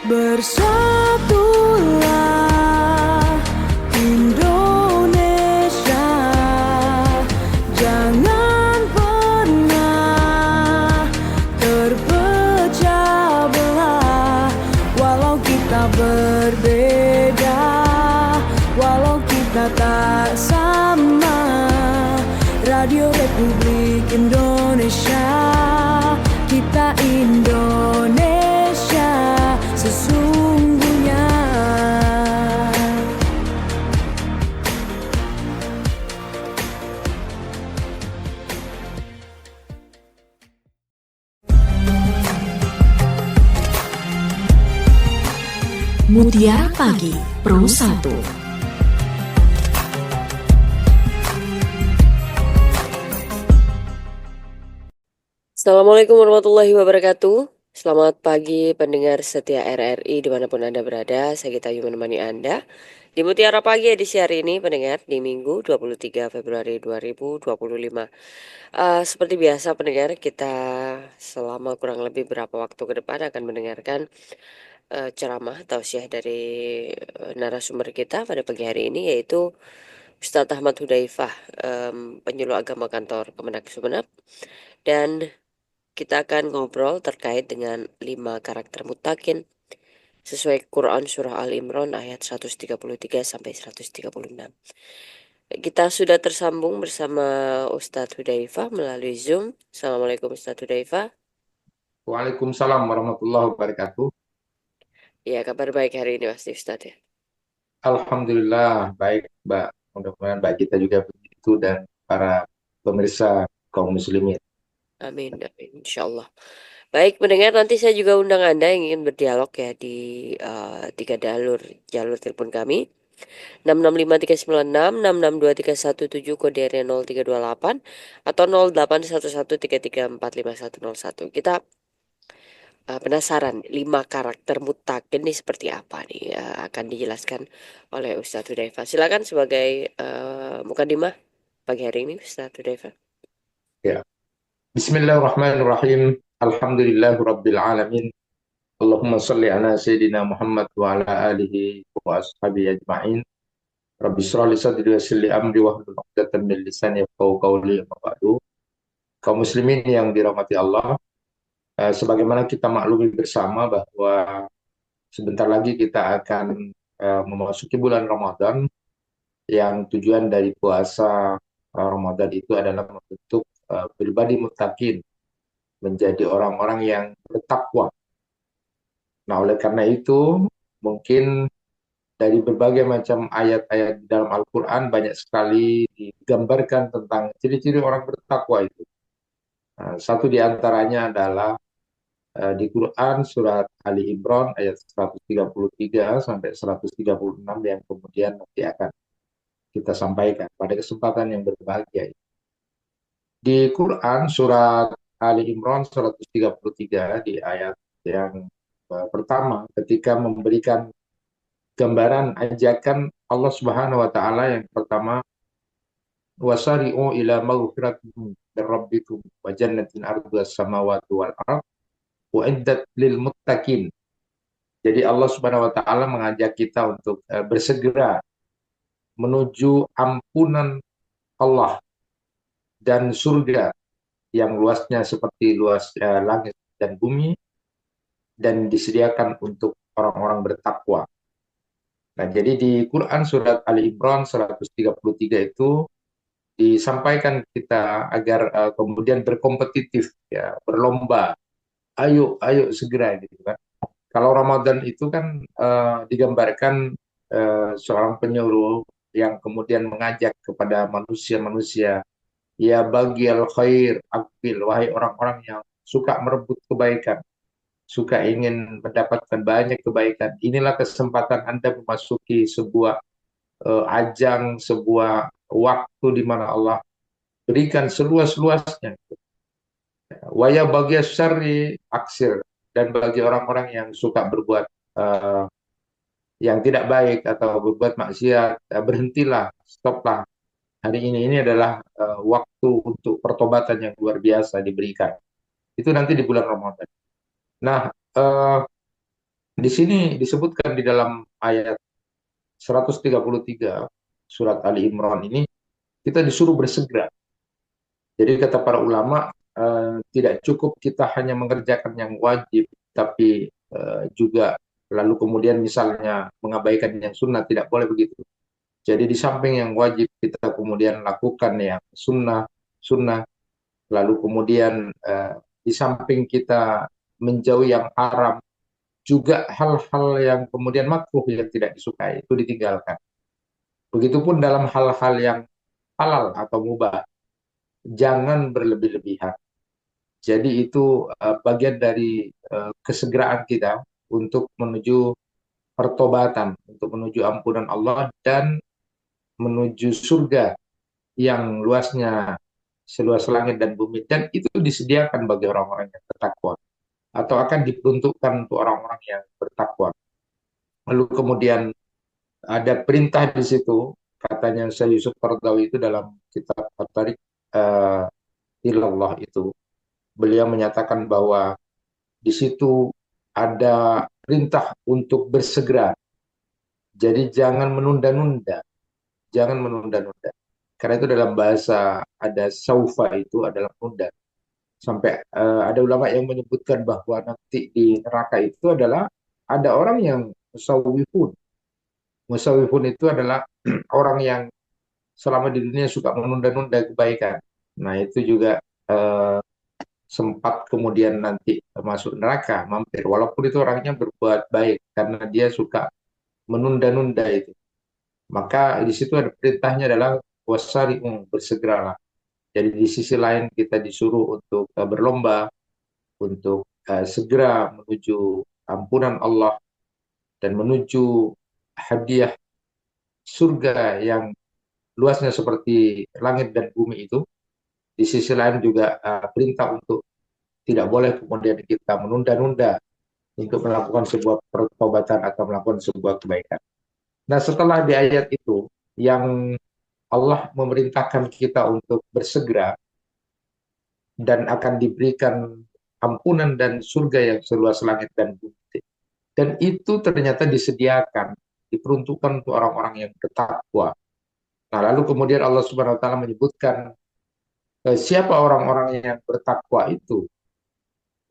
Bersatulah Indonesia, jangan pernah terpecah belah. Walau kita berbeda, walau kita tak sama, Radio Republik Indonesia, kita Indonesia sesungguhnya. Mutiara Pagi Pro 1. Assalamualaikum warahmatullahi wabarakatuh. Selamat pagi pendengar setia RRI dimanapun Anda berada. Saya Gita Ayu menemani Anda di Mutiara Pagi edisi hari ini pendengar di Minggu 23 Februari 2025. Seperti biasa pendengar, kita selama kurang lebih berapa waktu ke depan akan mendengarkan ceramah tausiah dari narasumber kita pada pagi hari ini, yaitu Ustadz Ahmad Hudzaifah, penyuluh agama kantor Kemenak Sumeneb, dan kita akan ngobrol terkait dengan 5 karakter mutakin sesuai Quran Surah Al-Imran ayat 133 sampai 136. Kita sudah tersambung bersama Ustadz Hudzaifah melalui Zoom. Assalamualaikum Ustadz Hudzaifah. Waalaikumsalam warahmatullahi wabarakatuh. Ya, kabar baik hari ini pasti Ustadz ya. Alhamdulillah baik Mbak. Mudah-mudahan Mbak kita juga begitu dan para pemirsa kaum muslimin. Amin, amin, insya Allah. Baik, mendengar nanti saya juga undang Anda yang ingin berdialog ya di 3 jalur telepon kami. 665 396 662 317 kode area 0328 atau 081133455101. Kita penasaran 5 karakter mutakin ini seperti apa nih, akan dijelaskan oleh Ustadz Hudzaifah. Silakan sebagai mukadimah pagi hari ini Ustadz Hudzaifah. Ya. Bismillahirrahmanirrahim. Alhamdulillahirabbil alamin. Allahumma shalli ala sayyidina Muhammad wa ala alihi wa ashabihi ajma'in. Rabbi shrah li sadri wa yassir li amri wahlul 'uqdatam min lisani yafqahu qawli. Amma ba'du. Kaum muslimin yang dirahmati Allah, sebagaimana kita maklumi bersama bahwa sebentar lagi kita akan memasuki bulan Ramadan, yang tujuan dari puasa Ramadan itu adalah membentuk pribadi muttaqin, menjadi orang-orang yang bertakwa. Nah, oleh karena itu, mungkin dari berbagai macam ayat-ayat di dalam Al-Quran banyak sekali digambarkan tentang ciri-ciri orang bertakwa itu. Nah, satu di antaranya adalah di Quran surat Ali Imran ayat 133 sampai 136 yang kemudian nanti akan kita sampaikan pada kesempatan yang berbahagia. Di Quran surat Ali Imran 133 di ayat yang pertama, ketika memberikan gambaran ajakan Allah Subhanahu wa taala yang pertama, wasari'u ila maghfiratin min rabbikum wa jannatin arduha samawati wal ard uiddat lil muttaqin. Jadi Allah Subhanahu wa taala mengajak kita untuk bersegera menuju ampunan Allah dan surga yang luasnya seperti luas langit dan bumi, dan disediakan untuk orang-orang bertakwa. Nah, jadi di Quran surat Ali Imran 133 itu disampaikan kita agar kemudian berkompetitif, ya, berlomba, ayo segera gitu kan. Kalau Ramadan itu kan digambarkan seorang penyuluh yang kemudian mengajak kepada manusia-manusia, ya bagi al-khair akbil, wahai orang-orang yang suka merebut kebaikan, suka ingin mendapatkan banyak kebaikan, inilah kesempatan Anda memasuki sebuah ajang, sebuah waktu di mana Allah berikan seluas-luasnya. Waya bagi syarri aksir, dan bagi orang-orang yang suka berbuat yang tidak baik atau berbuat maksiat, berhentilah, stoplah. Hari ini adalah waktu untuk pertobatan yang luar biasa diberikan. Itu nanti di bulan Ramadan. Nah, Di sini disebutkan di dalam ayat 133 surat Ali Imran ini, kita disuruh bersegera. Jadi kata para ulama, tidak cukup kita hanya mengerjakan yang wajib, tapi juga lalu kemudian misalnya mengabaikan yang sunnah, tidak boleh begitu. Jadi di samping yang wajib kita kemudian lakukan yang sunnah, sunnah, lalu kemudian di samping kita menjauhi yang haram, juga hal-hal yang kemudian makruh yang tidak disukai itu ditinggalkan. Begitupun dalam hal-hal yang halal atau mubah, jangan berlebih-lebihan. Jadi itu bagian dari kesegeraan kita untuk menuju pertobatan, untuk menuju ampunan Allah dan menuju surga yang luasnya seluas langit dan bumi, dan itu disediakan bagi orang-orang yang bertakwa atau akan diperuntukkan untuk orang-orang yang bertakwa. Lalu kemudian ada perintah di situ, katanya Syekh Yusuf Qaradawi itu dalam kitab At-Tariq Ilallah itu, beliau menyatakan bahwa di situ ada perintah untuk bersegera. Jadi jangan menunda-nunda, jangan menunda-nunda. Karena itu dalam bahasa ada saufa, itu adalah menunda. Sampai ada ulama yang menyebutkan bahwa nanti di neraka itu adalah ada orang yang musawwifun. Musawwifun itu adalah orang yang selama di dunia suka menunda-nunda kebaikan. Nah, itu juga eh, sempat kemudian nanti masuk neraka, mampir. Walaupun itu orangnya berbuat baik, karena dia suka menunda-nunda itu. Maka di situ ada perintahnya adalah wasari'u, bersegeralah. Jadi di sisi lain kita disuruh untuk berlomba, untuk segera menuju ampunan Allah dan menuju hadiah surga yang luasnya seperti langit dan bumi itu. Di sisi lain juga perintah untuk tidak boleh kemudian kita menunda-nunda untuk melakukan sebuah pertobatan atau melakukan sebuah kebaikan. Nah, setelah di ayat itu yang Allah memerintahkan kita untuk bersegera dan akan diberikan ampunan dan surga yang seluas langit dan bumi. Dan itu ternyata disediakan, diperuntukkan untuk orang-orang yang bertakwa. Nah, lalu kemudian Allah Subhanahu wa taala menyebutkan siapa orang-orang yang bertakwa itu.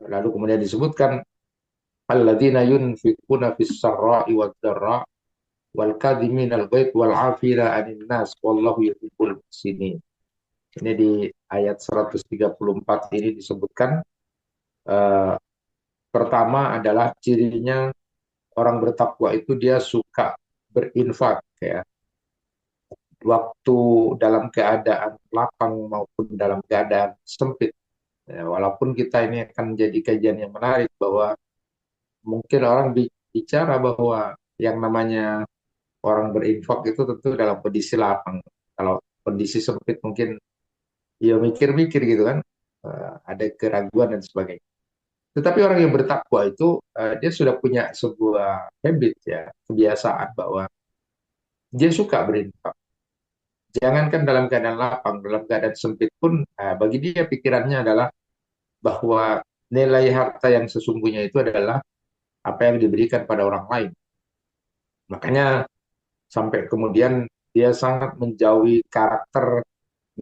Lalu kemudian disebutkan alladzina yunfiquna fis sarra'i wad dharra wal kadhiminal ghaidh wal 'afina 'anil nas wallahu yuhibbul muhsinin. Ini di ayat 134 ini disebutkan eh, pertama adalah cirinya orang bertakwa itu dia suka berinfak, ya, waktu dalam keadaan lapang maupun dalam keadaan sempit. Ya, walaupun kita ini akan menjadi kajian yang menarik bahwa mungkin orang bicara bahwa yang namanya orang berinfak itu tentu dalam kondisi lapang. Kalau kondisi sempit mungkin ya mikir-mikir gitu kan, ada keraguan dan sebagainya. Tetapi orang yang bertakwa itu dia sudah punya sebuah habit, ya, kebiasaan bahwa dia suka berinfak. Jangankan dalam keadaan lapang, dalam keadaan sempit pun bagi dia pikirannya adalah bahwa nilai harta yang sesungguhnya itu adalah apa yang diberikan pada orang lain. Makanya sampai kemudian dia sangat menjauhi karakter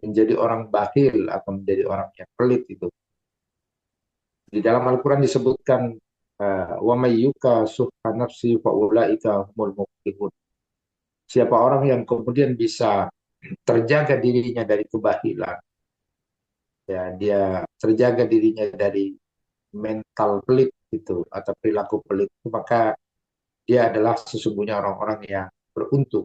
menjadi orang bakhil atau menjadi orang yang pelit itu. Di dalam Al-Quran disebutkan wa mayyuka suhha nafsi fa ulaika humul muflihun. Siapa orang yang kemudian bisa terjaga dirinya dari kebahilan, ya, dia terjaga dirinya dari mental pelit itu atau perilaku pelit itu, maka dia adalah sesungguhnya orang-orang yang beruntung.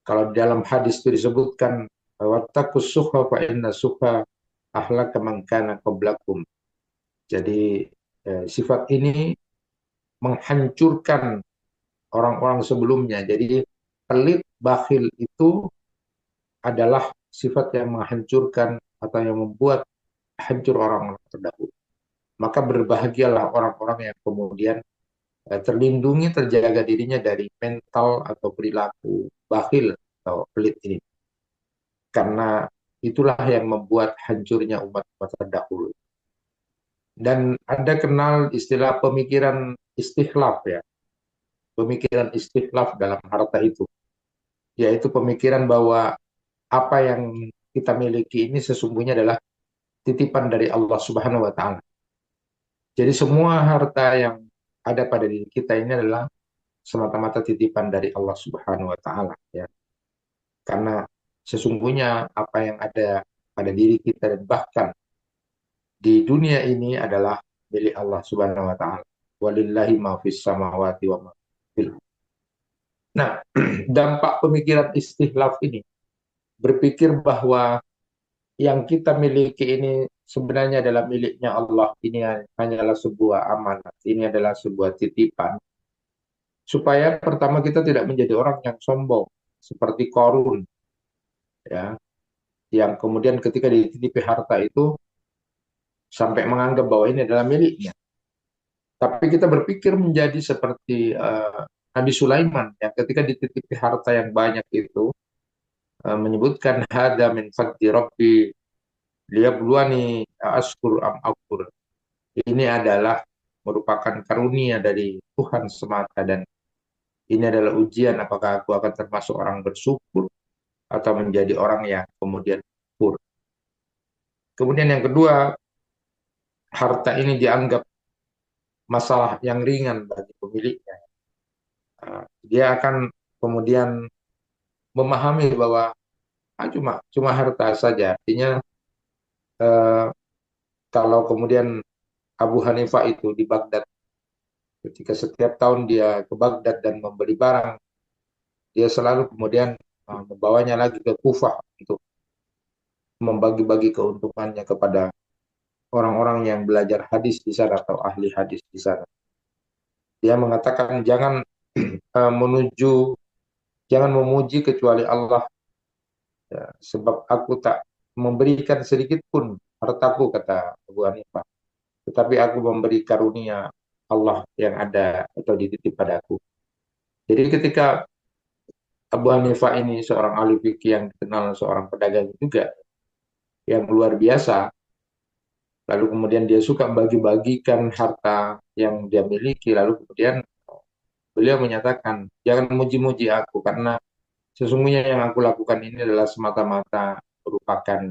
Kalau di dalam hadis itu disebutkan wattaqus suha fa inna suha ahlaka man kana qablakum. Jadi sifat ini menghancurkan orang-orang sebelumnya. Jadi pelit, bakhil itu adalah sifat yang menghancurkan atau yang membuat hancur orang-orang terdahulu. Maka berbahagialah orang-orang yang kemudian terlindungi, terjaga dirinya dari mental atau perilaku bakhil atau pelit ini. Karena itulah yang membuat hancurnya umat-umat terdahulu. Dan Anda kenal istilah pemikiran istikhlaf ya, pemikiran istikhlaf dalam harta itu, yaitu pemikiran bahwa apa yang kita miliki ini sesungguhnya adalah titipan dari Allah Subhanahu wa taala. Jadi semua harta yang ada pada diri kita ini adalah semata-mata titipan dari Allah Subhanahu wa taala ya. Karena sesungguhnya apa yang ada pada diri kita dan bahkan di dunia ini adalah milik Allah Subhanahu wa taala. Walillahi ma fis samawati wa ma fil. Nah, dampak pemikiran istihlaf ini berpikir bahwa yang kita miliki ini sebenarnya adalah miliknya Allah. Ini hanyalah sebuah amanat. Ini adalah sebuah titipan. Supaya pertama kita tidak menjadi orang yang sombong seperti Korun ya, yang kemudian ketika dititipi harta itu sampai menganggap bahwa ini adalah miliknya. Tapi kita berpikir menjadi seperti Nabi Sulaiman yang ketika dititipi harta yang banyak itu menyebutkan hada min fadli rabbi liyabluwani ashkur am akfur. Ini adalah merupakan karunia dari Tuhan semata dan ini adalah ujian apakah aku akan termasuk orang bersyukur atau menjadi orang yang kemudian kufur. Kemudian yang kedua, harta ini dianggap masalah yang ringan bagi pemiliknya. Dia akan kemudian memahami bahwa cuma harta saja. Artinya eh, kalau kemudian Abu Hanifah itu di Baghdad, ketika setiap tahun dia ke Baghdad dan membeli barang, dia selalu kemudian membawanya lagi ke Kufah untuk membagi-bagi keuntungannya kepada orang-orang yang belajar hadis di sana atau ahli hadis di sana. Dia mengatakan menuju, jangan memuji kecuali Allah, ya, sebab aku tak memberikan sedikit pun hartaku, kata Abu Hanifah, tetapi aku memberi karunia Allah yang ada atau dititip padaku. Jadi ketika Abu Hanifah ini seorang ahli fikih yang dikenal seorang pedagang juga yang luar biasa, lalu kemudian dia suka bagi-bagikan harta yang dia miliki, lalu kemudian beliau menyatakan, jangan muji-muji aku karena sesungguhnya yang aku lakukan ini adalah semata-mata merupakan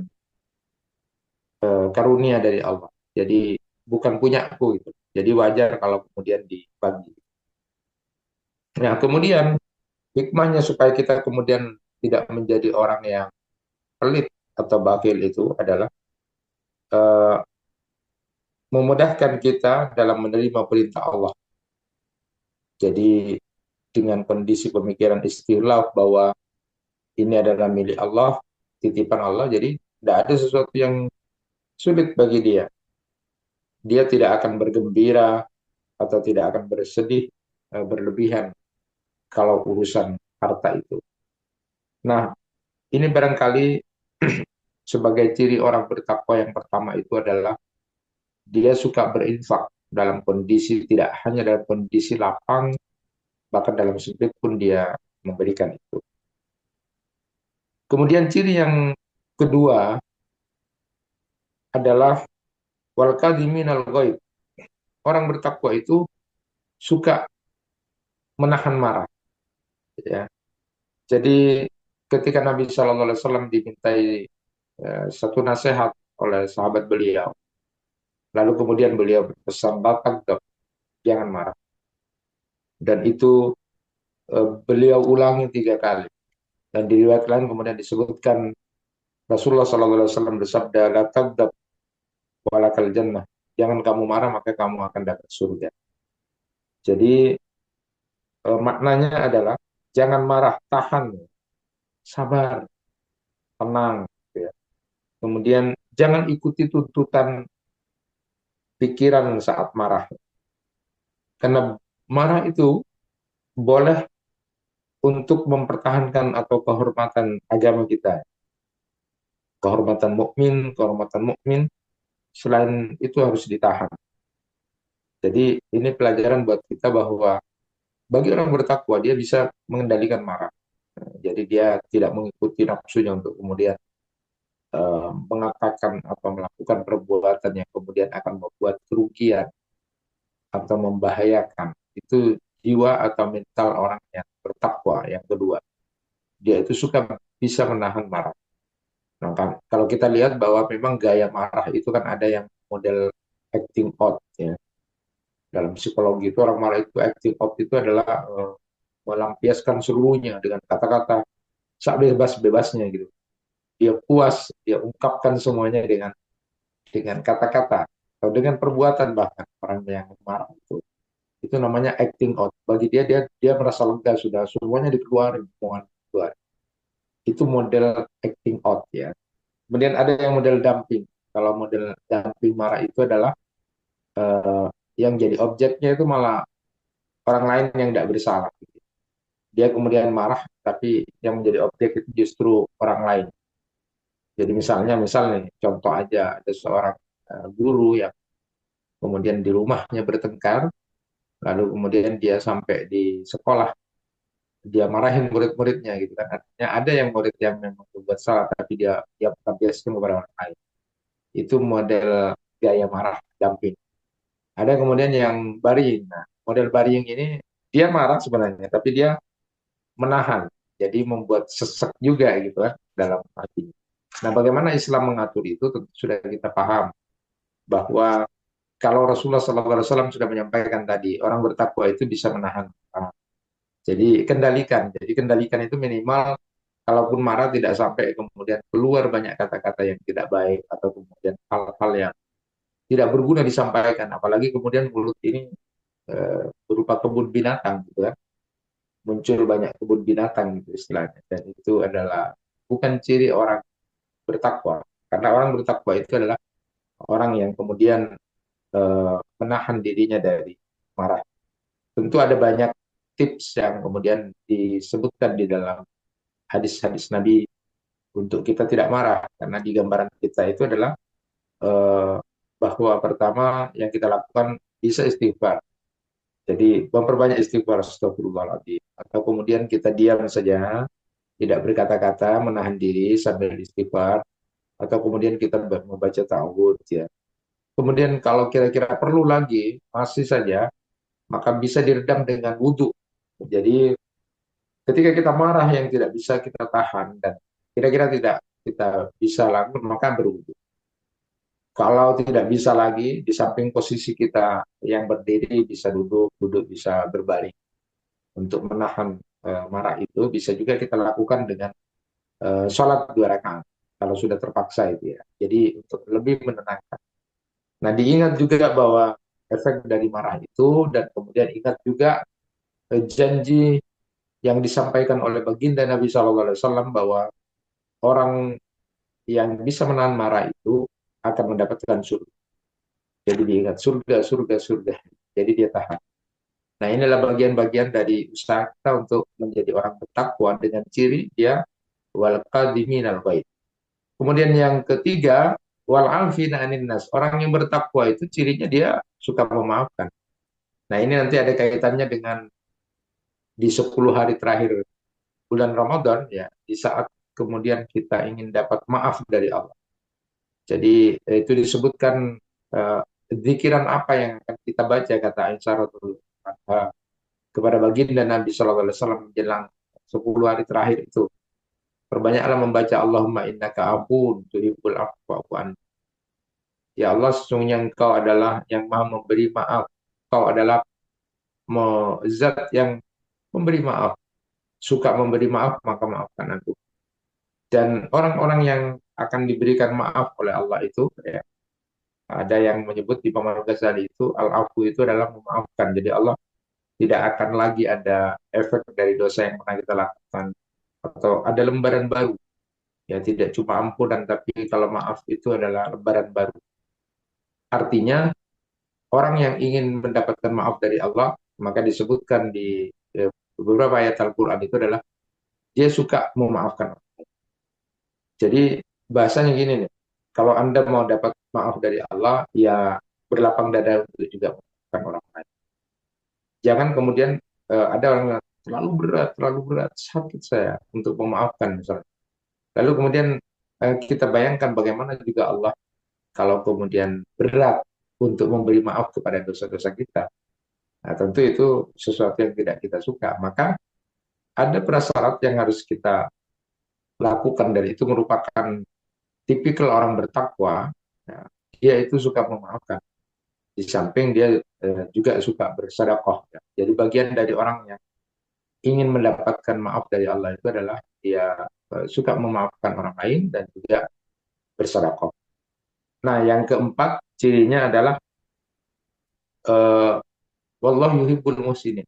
karunia dari Allah. Jadi bukan punya aku gitu. Jadi wajar kalau kemudian dibagi. Nah, kemudian hikmahnya supaya kita kemudian tidak menjadi orang yang pelit atau bakhil itu adalah eh, memudahkan kita dalam menerima perintah Allah. Jadi dengan kondisi pemikiran istilaf bahwa ini adalah milik Allah, titipan Allah, jadi tidak ada sesuatu yang sulit bagi dia. Dia tidak akan bergembira atau tidak akan bersedih berlebihan kalau urusan harta itu. Nah, ini barangkali sebagai ciri orang bertakwa yang pertama itu adalah dia suka berinfak dalam kondisi, tidak hanya dalam kondisi lapang, bahkan dalam sempit pun dia memberikan itu. Kemudian ciri yang kedua adalah wal kadhiminal ghaib. Orang bertakwa itu suka menahan marah ya. Jadi ketika Nabi Shallallahu Alaihi Wasallam dimintai satu nasihat oleh sahabat beliau, lalu kemudian beliau berpesan, jangan marah. Dan itu beliau ulangi 3 kali. Dan di riwayat lain kemudian disebutkan Rasulullah Shallallahu Alaihi Wasallam bersabda, la taghdab walakal jannah. Jangan kamu marah maka kamu akan dapat surga. Jadi maknanya adalah jangan marah, tahan, sabar, tenang. Ya. Kemudian jangan ikuti tuntutan pikiran saat marah. Karena marah itu boleh untuk mempertahankan atau kehormatan agama kita. Kehormatan mukmin, selain itu harus ditahan. Jadi ini pelajaran buat kita bahwa bagi orang bertakwa dia bisa mengendalikan marah. Jadi dia tidak mengikuti nafsunya untuk kemudian mengatakan atau melakukan perbuatan yang kemudian akan membuat kerugian atau membahayakan. Itu jiwa atau mental orang yang bertakwa. Yang kedua, dia itu suka bisa menahan marah. Nah, kalau kita lihat bahwa memang gaya marah itu kan ada yang model acting out ya. Dalam psikologi itu orang marah itu acting out itu adalah melampiaskan seluruhnya dengan kata-kata sak bebas-bebasnya gitu. Dia puas, dia ungkapkan semuanya dengan kata-kata atau dengan perbuatan, bahkan orang yang marah itu namanya acting out. Bagi dia merasa lega, sudah semuanya dikeluarin, omongan keluar. Itu model acting out ya. Kemudian ada yang model dumping. Kalau model dumping marah itu adalah eh, yang jadi objeknya itu malah orang lain yang tidak bersalah. Dia kemudian marah, tapi yang menjadi objek itu justru orang lain. Jadi misal nih, contoh aja ada seorang guru yang kemudian di rumahnya bertengkar, lalu kemudian dia sampai di sekolah, dia marahin murid-muridnya gitu kan. Artinya ada yang murid yang memang berbuat salah, tapi dia melampiaskan kepada orang lain. Itu model gaya marah damping. Ada kemudian yang burying. Nah, model burying ini dia marah sebenarnya, tapi dia menahan. Jadi membuat sesek juga gitu kan dalam hati. Nah, bagaimana Islam mengatur itu tentu sudah kita paham bahwa kalau Rasulullah SAW sudah menyampaikan tadi, orang bertakwa itu bisa menahan. Jadi kendalikan itu minimal, kalaupun marah tidak sampai kemudian keluar banyak kata-kata yang tidak baik atau kemudian hal-hal yang tidak berguna disampaikan. Apalagi kemudian mulut ini berupa kebun binatang gitu kan. Muncul banyak kebun binatang gitu istilahnya. Dan itu adalah bukan ciri orang bertakwa. Karena orang bertakwa itu adalah orang yang kemudian menahan dirinya dari marah. Tentu ada banyak tips yang kemudian disebutkan di dalam hadis-hadis Nabi untuk kita tidak marah. Karena di gambaran kita itu adalah eh, bahwa pertama yang kita lakukan bisa istighfar. Jadi memperbanyak istighfar, astagfirullahaladzim. Atau kemudian kita diam saja, tidak berkata-kata, menahan diri sambil istighfar. Atau kemudian kita membaca ta'awudz ya. Kemudian kalau kira-kira perlu lagi, masih saja, maka bisa diredam dengan wudhu. Jadi ketika kita marah yang tidak bisa kita tahan dan kira-kira tidak kita bisa lakukan, maka berwudhu. Kalau tidak bisa lagi, di samping posisi kita yang berdiri bisa duduk, duduk bisa berbaring. Untuk menahan marah itu bisa juga kita lakukan dengan sholat 2 rakaat. Kalau sudah terpaksa itu ya. Jadi untuk lebih menenangkan. Nah, diingat juga bahwa efek dari marah itu, dan kemudian ingat juga janji yang disampaikan oleh baginda Nabi SAW bahwa orang yang bisa menahan marah itu akan mendapatkan surga. Jadi diingat surga, surga, surga. Jadi dia tahan. Nah, inilah bagian-bagian dari usaha kita untuk menjadi orang bertakwa dengan ciri dia wal qadiminal ghaib. Kemudian yang ketiga, wal afina anin nas. Orang yang bertakwa itu cirinya dia suka memaafkan. Nah, ini nanti ada kaitannya dengan di 10 hari terakhir bulan Ramadan ya, di saat kemudian kita ingin dapat maaf dari Allah. Jadi itu disebutkan zikiran apa yang akan kita baca, kata Aisyah radhiyallahu anha kepada baginda Nabi sallallahu alaihi wasallam menjelang 10 hari terakhir itu. Perbanyaklah membaca Allahumma innaka afuwun tuhibbul afwa wa'fu anni. Ya Allah, sesungguhnya Engkau adalah yang Maha memberi maaf. Engkau adalah zat yang memberi maaf. Suka memberi maaf, maka maafkan aku. Dan orang-orang yang akan diberikan maaf oleh Allah itu, ya, ada yang menyebut di Imam Ghazali itu, al-afu itu adalah memaafkan. Jadi Allah tidak akan lagi ada efek dari dosa yang pernah kita lakukan. Atau ada lembaran baru. Ya, tidak cuma ampunan, tapi kalau maaf itu adalah lembaran baru. Artinya, orang yang ingin mendapatkan maaf dari Allah, maka disebutkan di beberapa ayat Al-Quran itu adalah dia suka memaafkan. Jadi bahasanya gini nih, kalau Anda mau dapat maaf dari Allah, ya berlapang dada untuk juga memaafkan orang lain. Jangan kemudian ada orang yang terlalu berat, sakit saya untuk memaafkan misalnya. Lalu kemudian kita bayangkan bagaimana juga Allah kalau kemudian berat untuk memberi maaf kepada dosa-dosa kita. Nah, tentu itu sesuatu yang tidak kita suka. Maka ada prasyarat yang harus kita lakukan, dan itu merupakan tipikal orang bertakwa. Ya, dia itu suka memaafkan. Di samping dia juga suka bersedekah. Ya. Jadi bagian dari orang yang ingin mendapatkan maaf dari Allah itu adalah dia suka memaafkan orang lain dan juga bersedekah. Nah, yang keempat cirinya adalah uh, wallahu yuhibbul muhsinin.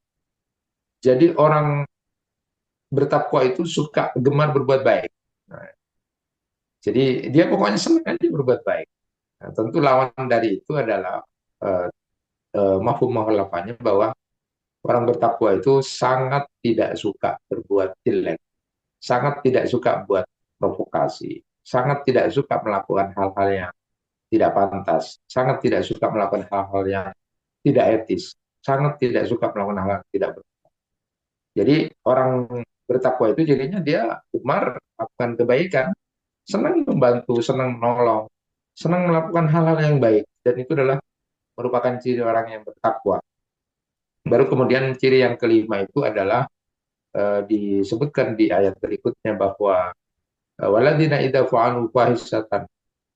Jadi orang bertakwa itu suka gemar berbuat baik. Nah, jadi dia pokoknya senang aja berbuat baik. Nah, tentu lawan dari itu adalah uh, mafhum mukhalafahnya bahwa orang bertakwa itu sangat tidak suka berbuat jelek, sangat tidak suka buat provokasi, sangat tidak suka melakukan hal-hal yang tidak pantas, sangat tidak suka melakukan hal-hal yang tidak etis, sangat tidak suka melakukan hal-hal yang tidak benar. Jadi orang bertakwa itu jadinya dia gemar melakukan kebaikan, senang membantu, senang menolong, senang melakukan hal-hal yang baik, dan itu adalah merupakan ciri orang yang bertakwa. Baru kemudian ciri yang kelima itu adalah disebutkan di ayat berikutnya bahwa waladina idza fa'alu fahisatan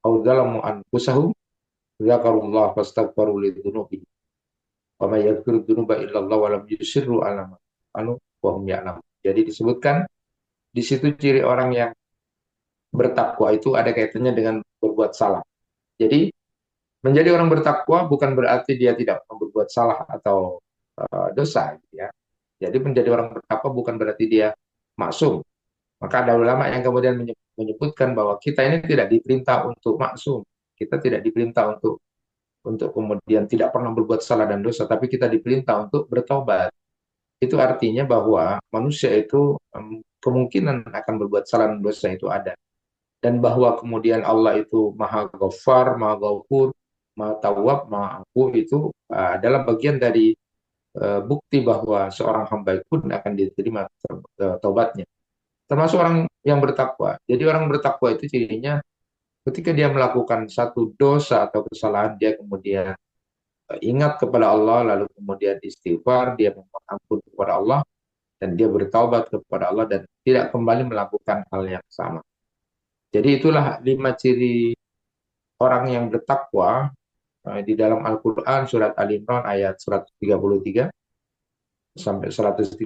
aw dzalamu anfusahum dzakarullah fastaghfiru lidzunubihim wa may yaghfiru dzunuba illallah wa lam yusirru ala ma anu wa hum ya'lamun. Jadi disebutkan di situ ciri orang yang bertakwa itu ada kaitannya dengan berbuat salah. Jadi menjadi orang bertakwa bukan berarti dia tidak berbuat salah atau dosa, ya. Jadi menjadi orang bertakwa bukan berarti dia maksum. Maka ada ulama yang kemudian menyebutkan bahwa kita ini tidak diperintah untuk maksum. Kita tidak diperintah untuk kemudian tidak pernah berbuat salah dan dosa, tapi kita diperintah untuk bertobat. Itu artinya bahwa manusia itu kemungkinan akan berbuat salah dan dosa itu ada. Dan bahwa kemudian Allah itu Maha Ghaffar, Maha Ghafur, Maha Tawwab, Maha Afuw itu adalah bagian dari bukti bahwa seorang hamba pun akan diterima taubatnya. Termasuk orang yang bertakwa. Jadi orang bertakwa itu cirinya ketika dia melakukan satu dosa atau kesalahan, dia kemudian ingat kepada Allah, lalu kemudian istighfar, dia memohon ampun kepada Allah, dan dia bertaubat kepada Allah dan tidak kembali melakukan hal yang sama. Jadi itulah 5 ciri orang yang bertakwa di dalam Al-Quran surat Al-Imran ayat 133 sampai 136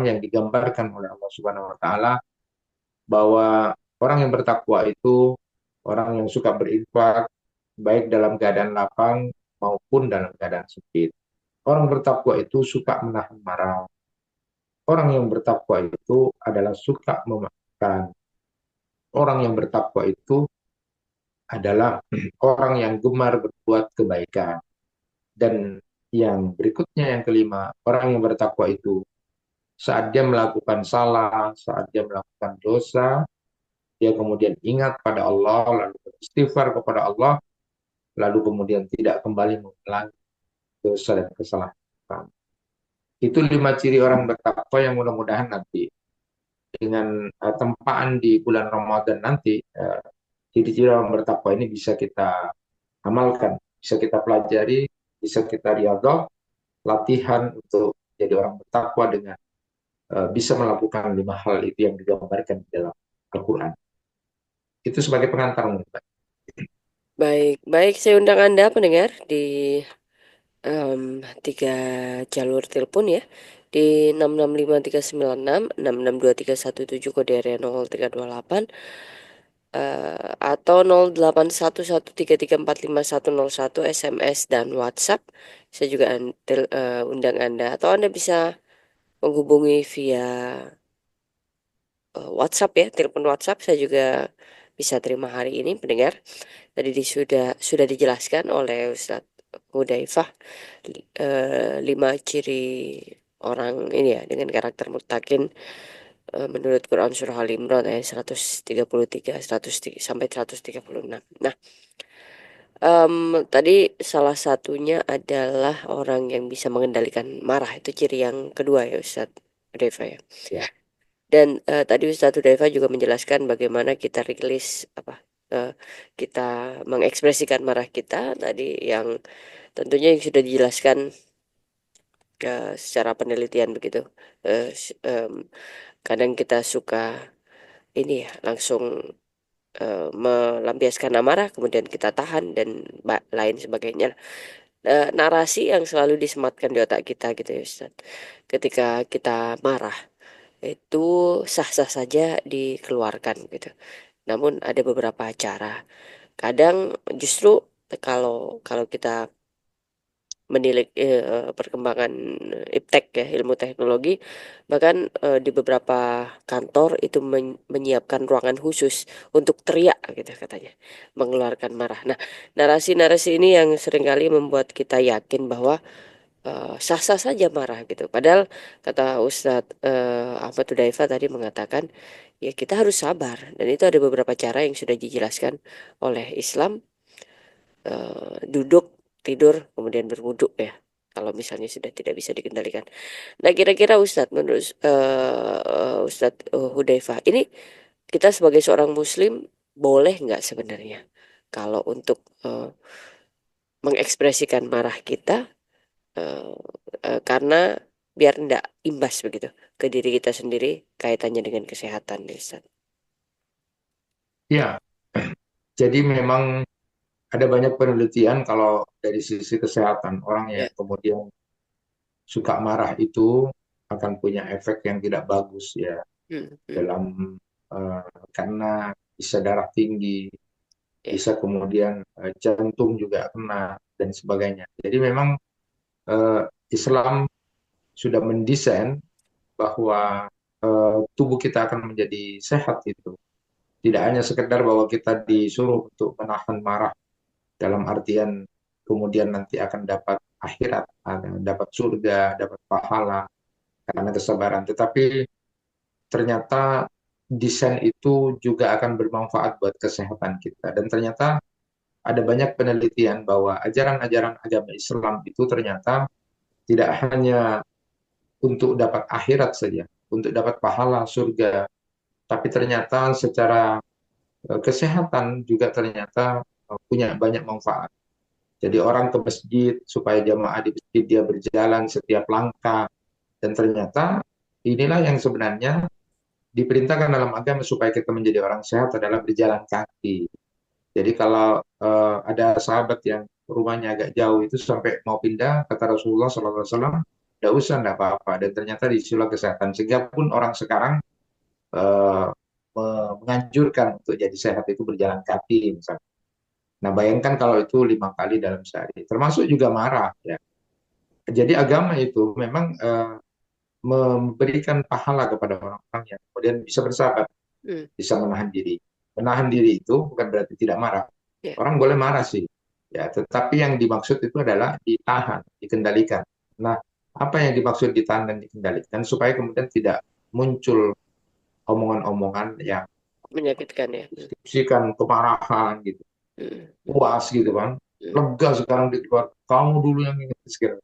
yang digambarkan oleh Allah Subhanahu wa taala bahwa orang yang bertakwa itu orang yang suka berinfak baik dalam keadaan lapang maupun dalam keadaan sempit. Orang bertakwa itu suka menahan marah. Orang yang bertakwa itu adalah suka memaafkan. Orang yang bertakwa itu adalah orang yang gemar berbuat kebaikan. Dan yang berikutnya yang kelima, orang yang bertakwa itu saat dia melakukan salah, saat dia melakukan dosa, dia kemudian ingat pada Allah, lalu beristighfar kepada Allah, lalu kemudian tidak kembali mengulangi dosa dan kesalahan. Itu 5 ciri orang bertakwa yang mudah-mudahan nanti dengan tempaan di bulan Ramadan nanti, ciri-ciri orang bertakwa ini bisa kita amalkan, bisa kita pelajari, bisa kita riyadhah, latihan untuk jadi orang bertakwa dengan bisa melakukan 5 hal itu yang digambarkan di dalam Al-Quran. Itu sebagai pengantar menurut saya. Baik, baik saya undang Anda pendengar di 3 jalur telepon ya, di 665 396 662 317 kode area 0328 atau 081133451001 SMS dan WhatsApp. Saya juga undang Anda, atau Anda bisa menghubungi via WhatsApp ya, telepon WhatsApp saya juga bisa terima hari ini pendengar. Tadi sudah dijelaskan oleh Ustadz Hudzaifah 5 ciri orang ini ya dengan karakter mutakin menurut Quran surah Al Imran ayat 133 sampai 136. Nah, tadi salah satunya adalah orang yang bisa mengendalikan marah, itu ciri yang kedua ya Ustadz Hudzaifah ya. Ya. Dan tadi Ustadz Hudzaifah juga menjelaskan bagaimana kita rilis kita mengekspresikan marah kita tadi, yang tentunya yang sudah dijelaskan secara penelitian begitu. Kadang kita suka ini ya langsung melampiaskan amarah, kemudian kita tahan dan lain sebagainya. Narasi yang selalu disematkan di otak kita gitu ya Ustaz. Ketika kita marah itu sah-sah saja dikeluarkan gitu. Namun ada beberapa cara. Kadang justru kalau kalau kita menilik perkembangan iptek ya, ilmu teknologi, bahkan di beberapa kantor itu menyiapkan ruangan khusus untuk teriak gitu katanya, mengeluarkan marah. Nah, narasi-narasi ini yang seringkali membuat kita yakin bahwa sah-sah saja marah gitu. Padahal kata Ustadz Ahmad Hudzaifah tadi mengatakan ya kita harus sabar, dan itu ada beberapa cara yang sudah dijelaskan oleh Islam. Duduk, tidur, kemudian berwudhu ya. Kalau misalnya sudah tidak bisa dikendalikan. Nah, kira-kira Ustadz, menurut Ustadz Hudzaifah, ini kita sebagai seorang Muslim boleh nggak sebenarnya kalau untuk mengekspresikan marah kita eh, karena biar ndak imbas begitu ke diri kita sendiri kaitannya dengan kesehatan, nih, Ustadz. Ya, jadi memang ada banyak penelitian kalau dari sisi kesehatan orang yang Ya. kemudian suka marah itu akan punya efek yang tidak bagus ya Hmm, hmm, dalam eh, karena bisa darah tinggi, ya. bisa kemudian jantung juga kena dan sebagainya. Jadi memang Islam sudah mendesain bahwa tubuh kita akan menjadi sehat itu. Tidak hanya sekedar bahwa kita disuruh untuk menahan marah dalam artian kemudian nanti akan dapat akhirat, dapat surga, dapat pahala karena kesabaran. Tetapi ternyata desain itu juga akan bermanfaat buat kesehatan kita. Dan ternyata ada banyak penelitian bahwa ajaran-ajaran agama Islam itu ternyata tidak hanya untuk dapat akhirat saja, untuk dapat pahala surga, tapi ternyata secara kesehatan juga ternyata punya banyak manfaat. Jadi orang ke masjid supaya jamaah di masjid dia berjalan setiap langkah, dan ternyata inilah yang sebenarnya diperintahkan dalam agama supaya kita menjadi orang sehat adalah berjalan kaki. Jadi kalau ada sahabat yang rumahnya agak jauh itu sampai mau pindah, kata Rasulullah SAW, tidak usah, tidak apa-apa. Dan ternyata disitulah kesehatan. Sehingga pun orang sekarang eh, menganjurkan untuk jadi sehat itu berjalan kaki misalnya. Nah bayangkan kalau itu 5 kali dalam sehari, termasuk juga marah ya. Jadi agama itu memang memberikan pahala kepada orang-orang yang kemudian bisa bersabar, Hmm, bisa menahan diri. Menahan diri itu bukan berarti tidak marah. ya. Orang boleh marah sih, ya. Tetapi yang dimaksud itu adalah ditahan, dikendalikan. Nah, apa yang dimaksud ditahan dan dikendalikan supaya kemudian tidak muncul omongan-omongan yang Menyakitkan ya. deskripsikan kemarahan gitu, Hmm, hmm, puas gitu kan, hmm, lega sekarang di keluar, kamu dulu yang ini sekarang.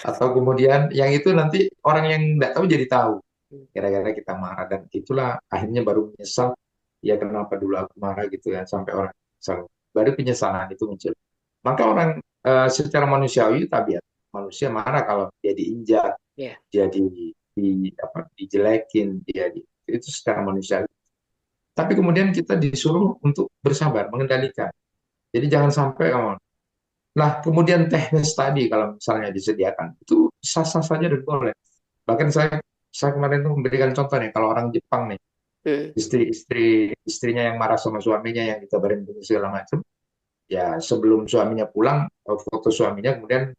Atau kemudian yang itu nanti orang yang nggak tahu jadi tahu. hmm. Kira-kira kita marah dan itulah akhirnya baru menyesal. Ya kenapa dulu aku marah gitu ya sampai orang menyesal. Baru penyesalan itu muncul. Maka orang secara manusiawi tabiat manusia marah kalau dia diinjak, Ya. dia dijelekin, itu secara manusiawi. Tapi kemudian kita disuruh untuk bersabar, mengendalikan. Jadi jangan sampai nah, kemudian teknis tadi kalau misalnya disediakan itu sah-sah saja dan boleh. Bahkan saya kemarin tuh memberikan contoh nih kalau orang Jepang nih, Hmm, istrinya yang marah sama suaminya yang dikabarin begini segala macam, ya sebelum suaminya pulang foto suaminya kemudian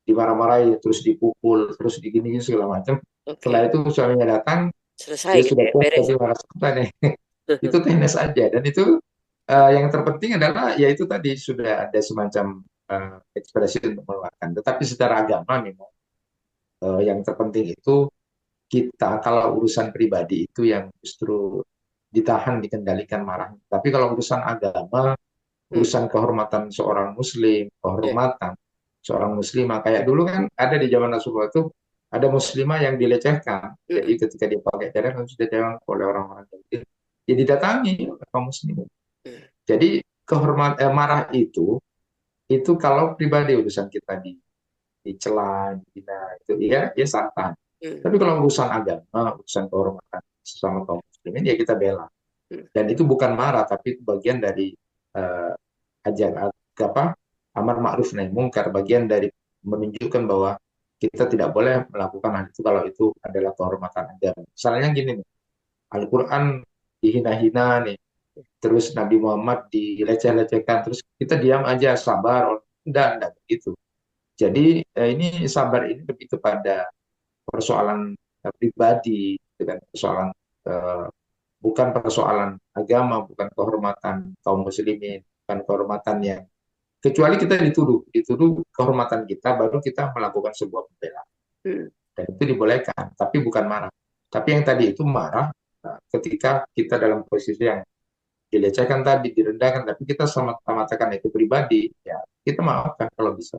dimarah-marahi terus dipukul terus digini segala macam. Setelah oke. itu suaminya datang, Selesai dia gitu sudah ya, puas beres. tadi marah sama nih. Itu teknis aja dan itu yang terpenting adalah ya itu tadi sudah ada semacam ekspresi untuk mengeluarkan. Tetapi secara agama memang yang terpenting itu kita kalau urusan pribadi itu yang justru ditahan, dikendalikan marahnya. Tapi kalau urusan agama, Hmm, urusan kehormatan seorang muslim, ya. kehormatan seorang muslimah, kayak dulu kan ada di zaman Rasulullah itu ada muslimah yang dilecehkan. Jadi Hmm, ketika dia pakai cadar harus dilecehkan oleh orang-orang yang dia didatangi oleh kaum muslimin. hmm, Jadi marah itu kalau pribadi urusan kita di dicela, dihina itu ya santai. Hmm. Tapi kalau urusan agama, urusan kehormatan sesama kaum muslimin ya kita bela. Hmm. Dan itu bukan marah, tapi itu bagian dari eh, ajaran apa amar ma'ruf nahi mungkar, bagian dari menunjukkan bahwa kita tidak boleh melakukan hal itu kalau itu adalah kehormatan agama. Misalnya gini nih, Al-Quran dihina-hina nih, terus Nabi Muhammad dileceh-lecehkan, terus kita diam aja, sabar, enggak begitu. Jadi ini sabar ini lebih kepada persoalan pribadi, dengan persoalan eh, bukan persoalan agama, bukan kehormatan kaum muslimin, bukan kehormatan yang kecuali kita dituduh kehormatan kita, baru kita melakukan sebuah pembelaan Hmm. dan itu dibolehkan, tapi bukan marah. Tapi yang tadi itu marah ketika kita dalam posisi yang dilecehkan tadi, direndahkan, tapi kita sama matakan itu pribadi, ya kita maafkan kalau bisa.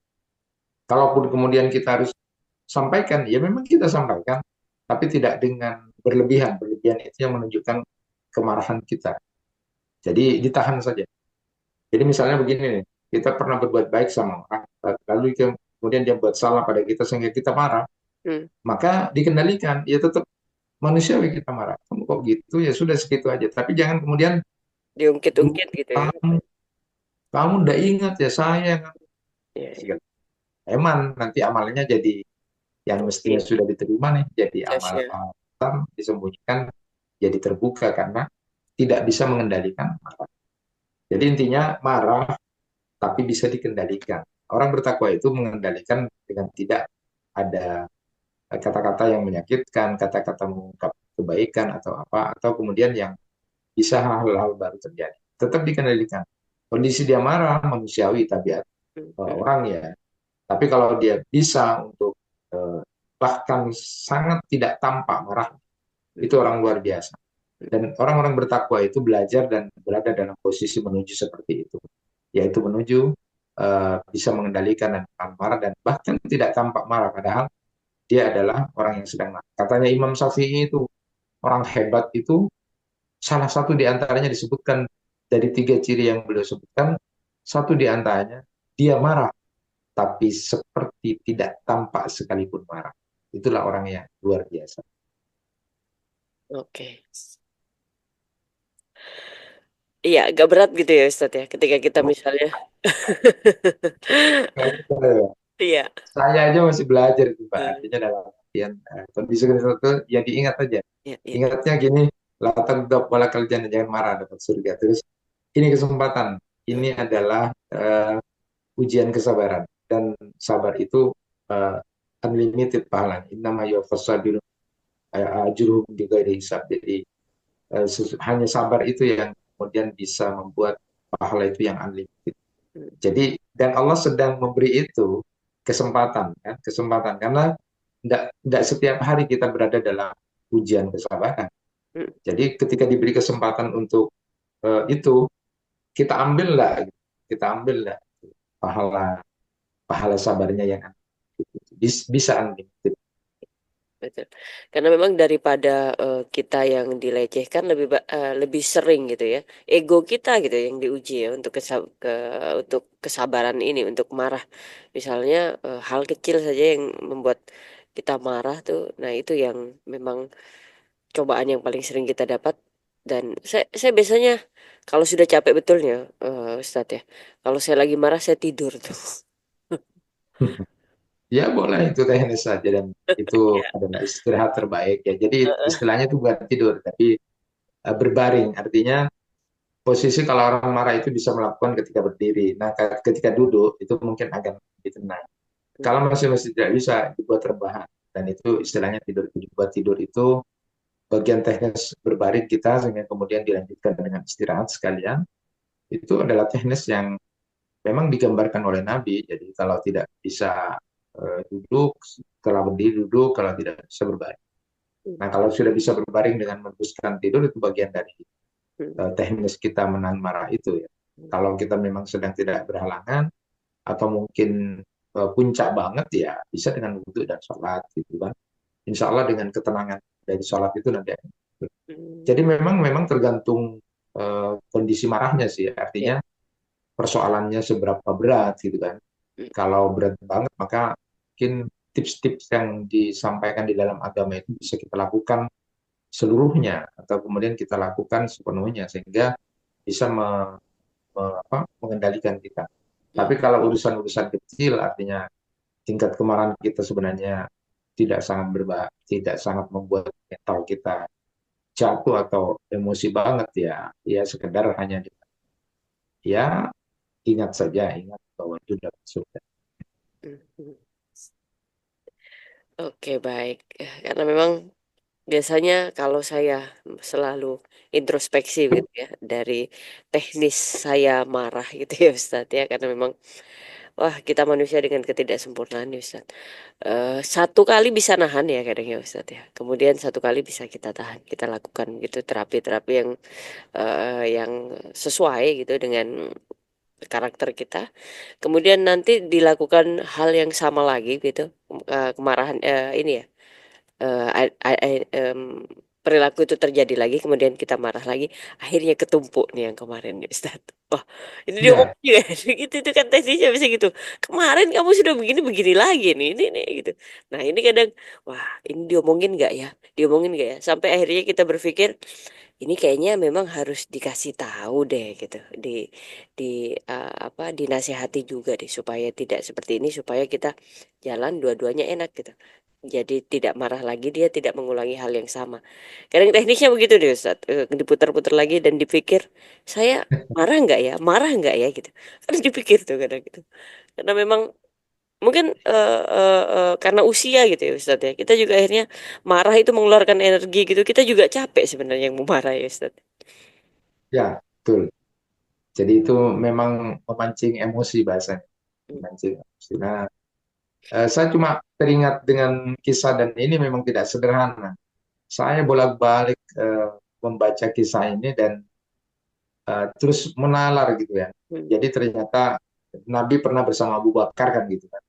Kalaupun kemudian kita harus sampaikan, ya memang kita sampaikan, tapi tidak dengan berlebihan. Berlebihan itu yang menunjukkan kemarahan kita. Jadi ditahan saja. Jadi misalnya begini nih, kita pernah berbuat baik sama orang, lalu kemudian dia buat salah pada kita sehingga kita marah, Hmm. maka dikendalikan. Ya tetap manusiawi kita marah. Kamu kok gitu, ya sudah segitu aja. Tapi jangan kemudian Diungkit-ungkit gitu ya. kamu kamu udah ingat ya saya kan. Ya, ya. Eman nanti amalnya jadi yang mestinya Mungkin sudah diterima nih jadi amal jasnya. disembunyikan, jadi terbuka karena tidak bisa mengendalikan marah. Jadi intinya marah tapi bisa dikendalikan. Orang bertakwa itu mengendalikan dengan tidak ada kata-kata yang menyakitkan, kata-kata mengungkap kebaikan atau apa, atau kemudian yang bisa hal-hal baru terjadi. Tetap dikendalikan. Kondisi dia marah manusiawi tabiat Hmm. orang ya. Tapi kalau dia bisa untuk bahkan sangat tidak tampak marah, itu orang luar biasa. Dan orang-orang bertakwa itu belajar dan berada dalam posisi menuju seperti itu, yaitu menuju bisa mengendalikan dan marah dan bahkan tidak tampak marah, padahal dia adalah orang yang sedang marah. Katanya Imam Syafi'i itu orang hebat itu, salah satu di antaranya disebutkan dari tiga ciri yang beliau sebutkan, satu di antaranya dia marah, tapi seperti tidak tampak sekalipun marah. Itulah orang yang luar biasa. Oke. Iya, agak berat gitu ya Ustadz ya. Ketika kita misalnya. Iya. Saya aja masih belajar itu, Pak. Eh, Artinya dalam artian kondisi itu ya diingat aja. iya, iya. Ingatnya gini, latar bola kerjaan jangan marah dapat surga. Terus ini kesempatan. Ini adalah ujian kesabaran dan sabar itu uh, unlimited pahalanya. Innama yuwaffas sabirun ajruhum bighairi hisab. Jadi hanya sabar itu yang kemudian bisa membuat pahala itu yang unlimited. Jadi dan Allah sedang memberi itu kesempatan kan, kesempatan karena tidak setiap hari kita berada dalam ujian kesabaran. Hmm. Jadi ketika diberi kesempatan untuk itu kita ambil lah, kita ambil lah pahala pahala sabarnya yang bisa unlimited. Betul. Karena memang daripada kita yang dilecehkan lebih sering gitu ya. Ego kita gitu yang diuji ya untuk untuk kesabaran ini, untuk marah. Misalnya hal kecil saja yang membuat kita marah tuh. Nah, itu yang memang cobaan yang paling sering kita dapat. Dan saya biasanya kalau sudah capek betulnya Ustadz ya. Kalau saya lagi marah saya tidur tuh. Ya boleh itu teknis saja dan itu Ya. adalah istirahat terbaik ya. Jadi istilahnya itu bukan tidur tapi berbaring. Artinya posisi kalau orang marah itu bisa melakukan ketika berdiri. Nah, ketika duduk itu mungkin agak lebih tenang. Kalau masih tidak bisa dibuat rebahan dan itu istilahnya tidur. Dibuat tidur itu bagian teknis berbaring kita sehingga kemudian dilanjutkan dengan istirahat sekalian. Itu adalah teknis yang memang digambarkan oleh Nabi. Jadi kalau tidak bisa duduk, setelah berdiri duduk, kalau tidak bisa berbaring. Nah, kalau sudah bisa berbaring dengan meneruskan tidur itu bagian dari teknis kita menahan marah itu ya. Kalau kita memang sedang tidak berhalangan atau mungkin puncak banget ya bisa dengan wudhu dan sholat gitu kan. Insya Allah dengan ketenangan dari sholat itu nanti. Jadi memang tergantung kondisi marahnya sih. Ya. Artinya persoalannya seberapa berat gitu kan. Kalau berat banget maka mungkin tips-tips yang disampaikan di dalam agama itu bisa kita lakukan seluruhnya atau kemudian kita lakukan sepenuhnya sehingga bisa mengendalikan kita. Tapi kalau urusan-urusan kecil artinya tingkat kemarahan kita sebenarnya tidak sangat membuat mental kita jatuh atau emosi banget ya. Ya sekedar hanya ya ingat bahwa itu dalam surga. Oke, baik. Karena memang biasanya kalau saya selalu introspeksi gitu ya dari teknis saya marah gitu ya Ustadz ya, karena memang wah kita manusia dengan ketidaksempurnaan ya Ustadz. Satu kali bisa nahan ya kadang ya Ustadz ya. Kemudian satu kali bisa kita tahan, kita lakukan gitu terapi-terapi yang sesuai gitu dengan karakter kita. Kemudian nanti dilakukan hal yang sama lagi gitu, kemarahan ini ya, eh, a- a- a- em, perilaku itu terjadi lagi, kemudian kita marah lagi, akhirnya ketumpuk nih yang kemarin nih Ustaz. Wah, ini dia Ya, juga gitu itu kan tesisnya bisa gitu. Kemarin kamu sudah begini begini lagi nih gitu. Nah ini kadang, wah ini diomongin nggak ya, diomongin nggak ya, sampai akhirnya kita berpikir ini kayaknya memang harus dikasih tahu deh gitu, di apa dinasehati juga deh supaya tidak seperti ini, supaya kita jalan dua-duanya enak gitu. Jadi tidak marah lagi, dia tidak mengulangi hal yang sama. Kadang teknisnya begitu deh Ustaz. Diputar-putar lagi dan dipikir, saya marah nggak ya? Marah nggak ya gitu. Harus dipikir tuh kadang gitu. Karena memang mungkin karena usia gitu ya Ustaz ya. Kita juga akhirnya marah itu mengeluarkan energi gitu. Kita juga capek sebenarnya yang mau marah ya Ustaz. ya, betul. Jadi itu memang memancing emosi bahasanya, Hmm. memancing emosi. Nah, saya cuma teringat dengan kisah dan ini memang tidak sederhana. Saya bolak-balik membaca kisah ini dan terus menalar gitu ya. Hmm. Jadi ternyata Nabi pernah bersama Abu Bakar kan gitu kan.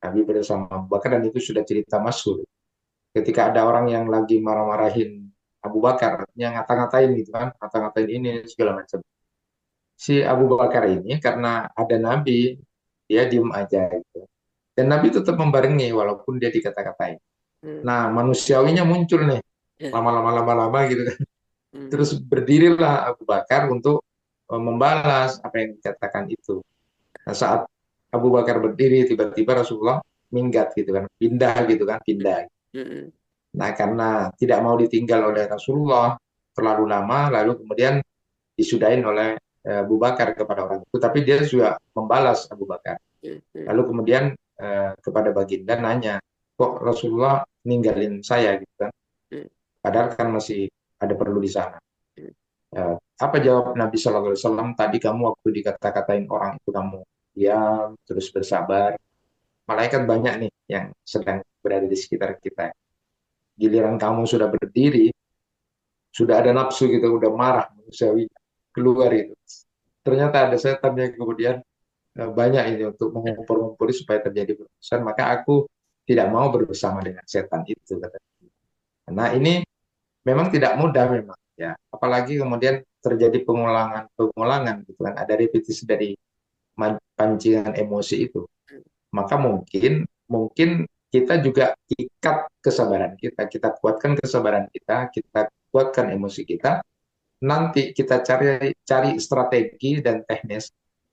Nabi bersama Abu Bakar dan itu sudah cerita masyhur. Ketika ada orang yang lagi marah-marahin Abu Bakar, yang ngata-ngatain gitu kan, ngata-ngatain ini segala macam. Si Abu Bakar ini karena ada Nabi, dia diem aja gitu. Dan Nabi tetap membarengi walaupun dia dikata-katain. Hmm. Nah, manusiawinya muncul nih, lama-lama gitu kan. Hmm. Terus berdirilah Abu Bakar untuk membalas apa yang dikatakan itu. Nah, saat Abu Bakar berdiri, tiba-tiba Rasulullah minggat gitu kan, pindah gitu kan, pindah. Hmm. Nah, karena tidak mau ditinggal oleh Rasulullah terlalu lama, lalu kemudian disudahin oleh Abu Bakar kepada orang itu, tapi dia juga membalas Abu Bakar. Hmm. Hmm. Lalu kemudian kepada Baginda nanya, kok Rasulullah ninggalin saya gitu kan? Hmm. Padahal kan masih ada perlu di sana. Hmm. Apa jawab Nabi Shallallahu Alaihi Wasallam? Tadi kamu waktu dikata-katain orang itu kamu diam, terus bersabar. Malaikat banyak nih yang sedang berada di sekitar kita. Giliran kamu sudah berdiri, sudah ada nafsu gitu, udah marah manusiawi keluar itu. Ternyata ada setan yang kemudian banyak ini untuk mengumpul-ngumpuli supaya terjadi perusahaan. Maka aku tidak mau bersama dengan setan itu. Nah ini memang tidak mudah memang ya. Apalagi kemudian terjadi pengulangan gitu kan. Ada repetisi dari pancingan emosi itu. Maka mungkin mungkin kita juga ikat kesabaran kita, kita kuatkan kesabaran kita kuatkan emosi kita. Nanti kita cari strategi dan teknis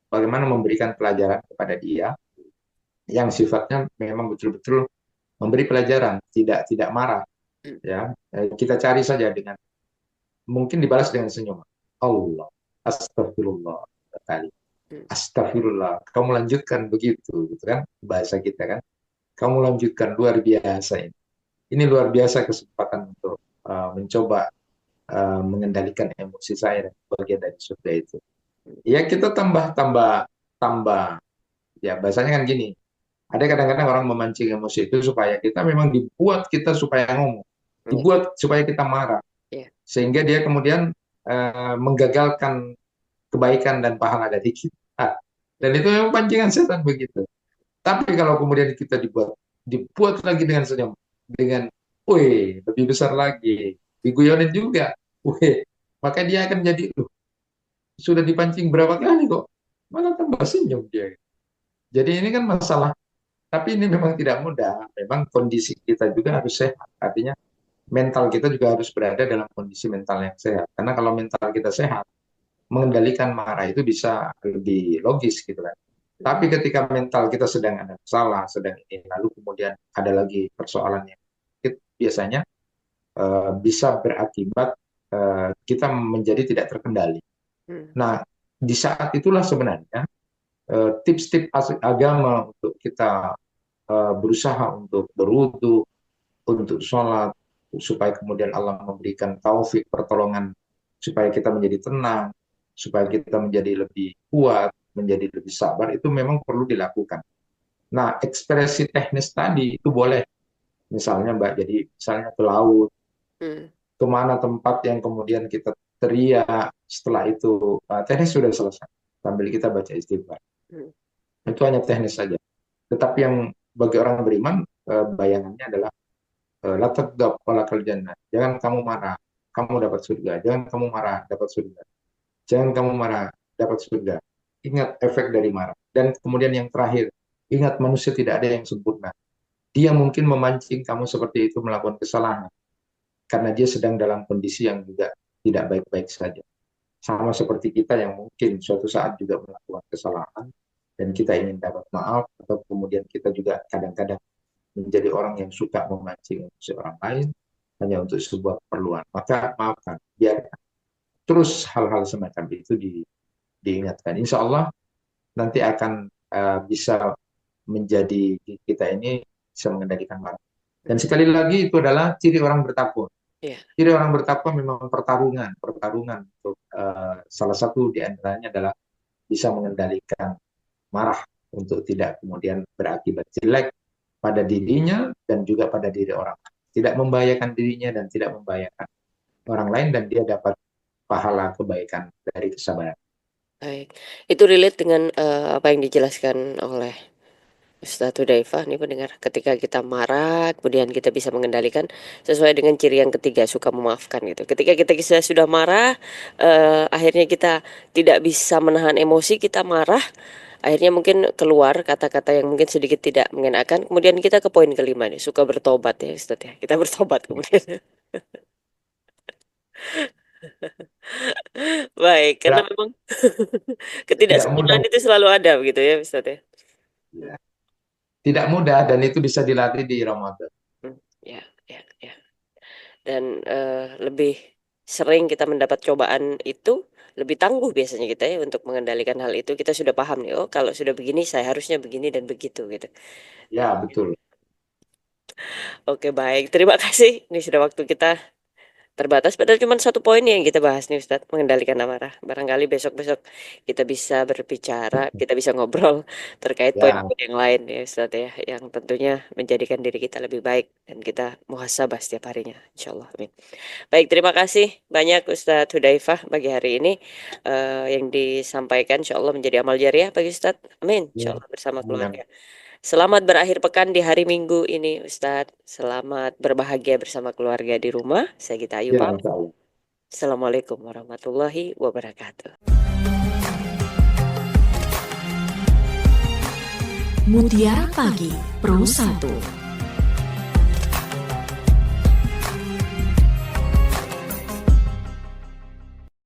bagaimana memberikan pelajaran kepada dia yang sifatnya memang betul-betul memberi pelajaran, tidak marah. Ya, kita cari saja dengan mungkin dibalas dengan senyum. Allah, astagfirullah kali. Hmm. Astagfirullah, kamu lanjutkan begitu, gitu kan? Bahasa kita kan. Kamu lanjutkan luar biasa ini. Ini luar biasa kesempatan untuk mencoba mengendalikan emosi saya dan bagian dari surga itu. Ya kita tambah ya bahasanya kan gini. Ada kadang-kadang orang memancing emosi itu supaya kita memang dibuat kita supaya ngomong, Ya. dibuat supaya kita marah, Ya. sehingga dia kemudian menggagalkan kebaikan dan pahala dari kita. Dan itu memang pancingan setan begitu. Tapi kalau kemudian kita dibuat lagi dengan senyum, dengan, wih, lebih besar lagi, diguyonin juga, wih, maka dia akan jadi, sudah dipancing berapa kali kok, malah tambah senyum dia. Jadi ini kan masalah Tapi ini memang tidak mudah. Memang kondisi kita juga harus sehat. Artinya mental kita juga harus berada dalam kondisi mental yang sehat. Karena kalau mental kita sehat, mengendalikan marah itu bisa lebih logis gitu kan. Tapi ketika mental kita sedang ada masalah, sedang ini, lalu kemudian ada lagi persoalan yang biasanya bisa berakibat kita menjadi tidak terkendali. Nah, di saat itulah sebenarnya tips-tips agama untuk kita berusaha untuk berwudu, untuk sholat, supaya kemudian Allah memberikan taufik, pertolongan, supaya kita menjadi tenang, supaya kita menjadi lebih kuat, menjadi lebih sabar, itu memang perlu dilakukan. Nah, ekspresi teknis tadi itu boleh, misalnya Mbak, jadi misalnya ke laut, kemana tempat yang kemudian kita teriak, setelah itu teknis sudah selesai, sambil kita baca istighfar. Itu hanya teknis saja. Tetapi yang bagi orang beriman, bayangannya adalah la taghdab walakal jannah. Jangan kamu marah, kamu dapat surga. Jangan kamu marah, dapat surga. Jangan kamu marah, dapat surga. Ingat efek dari marah. Dan kemudian yang terakhir, ingat manusia tidak ada yang sempurna. Dia mungkin memancing kamu seperti itu melakukan kesalahan. Karena dia sedang dalam kondisi yang juga tidak baik-baik saja. Sama seperti kita yang mungkin suatu saat juga melakukan kesalahan, dan kita ingin dapat maaf, atau kemudian kita juga kadang-kadang menjadi orang yang suka memancing seorang lain hanya untuk sebuah keperluan. Maka maafkan, biar terus hal-hal semacam itu diingatkan. Insya Allah nanti akan bisa menjadi kita ini bisa mengendalikan marah. Dan sekali lagi itu adalah ciri orang bertakwa. Ciri orang bertakwa memang pertarungan untuk salah satu di antaranya adalah bisa mengendalikan marah untuk tidak kemudian berakibat jelek pada dirinya dan juga pada diri orang lain. Tidak membahayakan dirinya dan tidak membahayakan orang lain, dan dia dapat pahala kebaikan dari kesabaran. Baik, itu relate dengan apa yang dijelaskan oleh Ustadz Hudzaifah nih pendengar. Ketika kita marah, kemudian kita bisa mengendalikan sesuai dengan ciri yang ketiga, suka memaafkan gitu. Ketika kita sudah marah, akhirnya kita tidak bisa menahan emosi, kita marah, akhirnya mungkin keluar kata-kata yang mungkin sedikit tidak mengenakan. Kemudian kita ke poin kelima nih, suka bertobat ya Ustadz ya. Kita bertobat kemudian. Baik, karena Ya, memang tidak mudah. ketidaksempurnaan itu selalu ada begitu ya Ustadz ya. Ya. Tidak mudah, dan itu bisa dilatih di Ramadan. Ya, ya, ya. Dan lebih sering kita mendapat cobaan itu, lebih tangguh biasanya kita ya untuk mengendalikan hal itu. Kita sudah paham nih, oh kalau sudah begini saya harusnya begini dan begitu gitu. Ya, betul. Oke, baik. Terima kasih. Ini sudah waktu kita terbatas. Padahal cuma satu poin yang kita bahas nih Ustadz, mengendalikan amarah. Barangkali besok-besok kita bisa berbicara, kita bisa ngobrol terkait Ya, poin-poin yang lain ya Ustadz ya, yang tentunya menjadikan diri kita lebih baik dan kita muhasabah setiap harinya. Insya Allah. Amin. Baik, terima kasih banyak Ustadz Hudzaifah pagi hari ini yang disampaikan. Insya Allah menjadi amal jariah bagi Ustadz. Amin. Insya ya. Allah bersama Amin. keluarga. Selamat berakhir pekan di hari Minggu ini, Ustadz. Selamat berbahagia bersama keluarga di rumah. Saya Gita Ayu Ya, pamit. insya Allah. Assalamualaikum warahmatullahi wabarakatuh. Mutiara Pagi Pro 1.